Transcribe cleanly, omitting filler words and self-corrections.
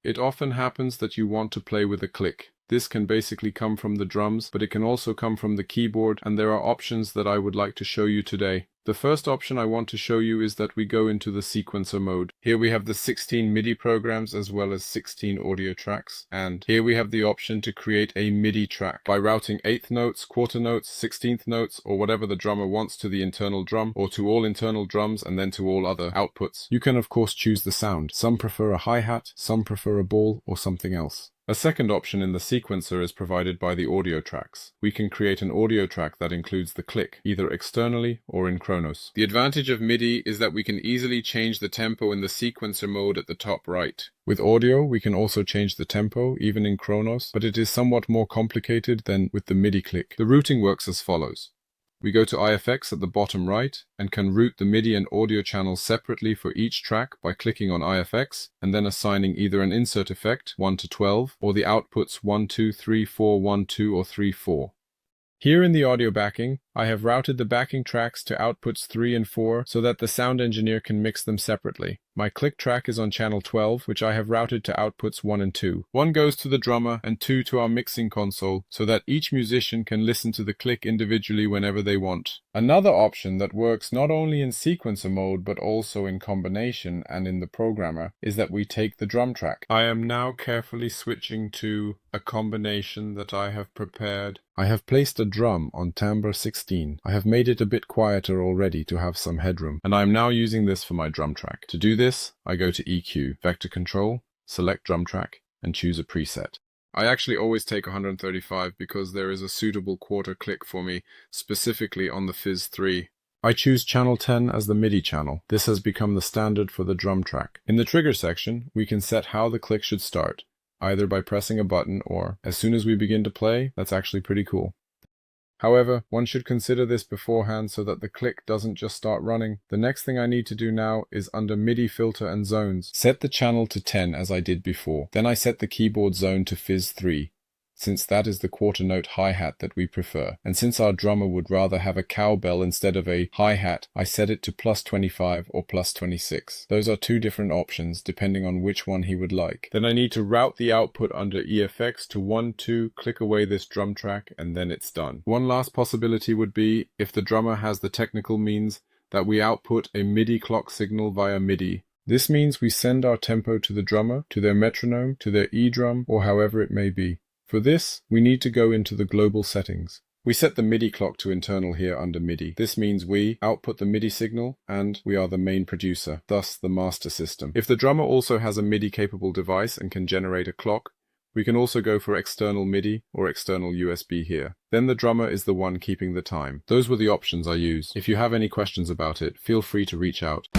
It often happens that you want to play with a click. This can basically come from the drums, but it can also come from the keyboard, and there are options that I would like to show you today. The first option I want to show you is that we go into the sequencer mode. Here we have the 16 MIDI programs as well as 16 audio tracks, and here we have the option to create a MIDI track by routing 8th notes, quarter notes, 16th notes, or whatever the drummer wants to the internal drum, or to all internal drums and then to all other outputs. You can of course choose the sound. Some prefer a hi-hat, some prefer a ball, or something else. A second option in the sequencer is provided by the audio tracks. We can create an audio track that includes the click, either externally or in Kronos. The advantage of MIDI is that we can easily change the tempo in the sequencer mode at the top right. With audio, we can also change the tempo, even in Kronos, but it is somewhat more complicated than with the MIDI click. The routing works as follows. We go to IFX at the bottom right and can route the MIDI and audio channels separately for each track by clicking on IFX and then assigning either an insert effect 1 to 12 or the outputs 1, 2, 3, 4, 1, 2 or 3, 4. Here in the audio backing, I have routed the backing tracks to outputs 3 and 4 so that the sound engineer can mix them separately. My click track is on channel 12, which I have routed to outputs 1 and 2. 1 goes to the drummer and 2 to our mixing console so that each musician can listen to the click individually whenever they want. Another option that works not only in sequencer mode but also in combination and in the programmer is that we take the drum track. I am now carefully switching to a combination that I have prepared. I have placed a drum on timbre 16. I have made it a bit quieter already to have some headroom, and I am now using this for my drum track. To do this, I go to EQ, Vector Control, select drum track, and choose a preset. I actually always take 135 because there is a suitable quarter click for me, specifically on the Fizz 3. I choose channel 10 as the MIDI channel. This has become the standard for the drum track. In the trigger section, we can set how the click should start, either by pressing a button or as soon as we begin to play. That's actually pretty cool. However, one should consider this beforehand so that the click doesn't just start running. The next thing I need to do now is under MIDI filter and zones. Set the channel to 10 as I did before. Then I set the keyboard zone to Fizz 3. Since that is the quarter note hi-hat that we prefer. And since our drummer would rather have a cowbell instead of a hi-hat, I set it to plus 25 or plus 26. Those are two different options depending on which one he would like. Then I need to route the output under EFX to 1, 2, click away this drum track, and then it's done. One last possibility would be, if the drummer has the technical means, that we output a MIDI clock signal via MIDI. This means we send our tempo to the drummer, to their metronome, to their E-drum, or however it may be. For this, we need to go into the global settings. We set the MIDI clock to internal here under MIDI. This means we output the MIDI signal and we are the main producer, thus the master system. If the drummer also has a MIDI-capable device and can generate a clock, we can also go for external MIDI or external USB here. Then the drummer is the one keeping the time. Those were the options I used. If you have any questions about it, feel free to reach out.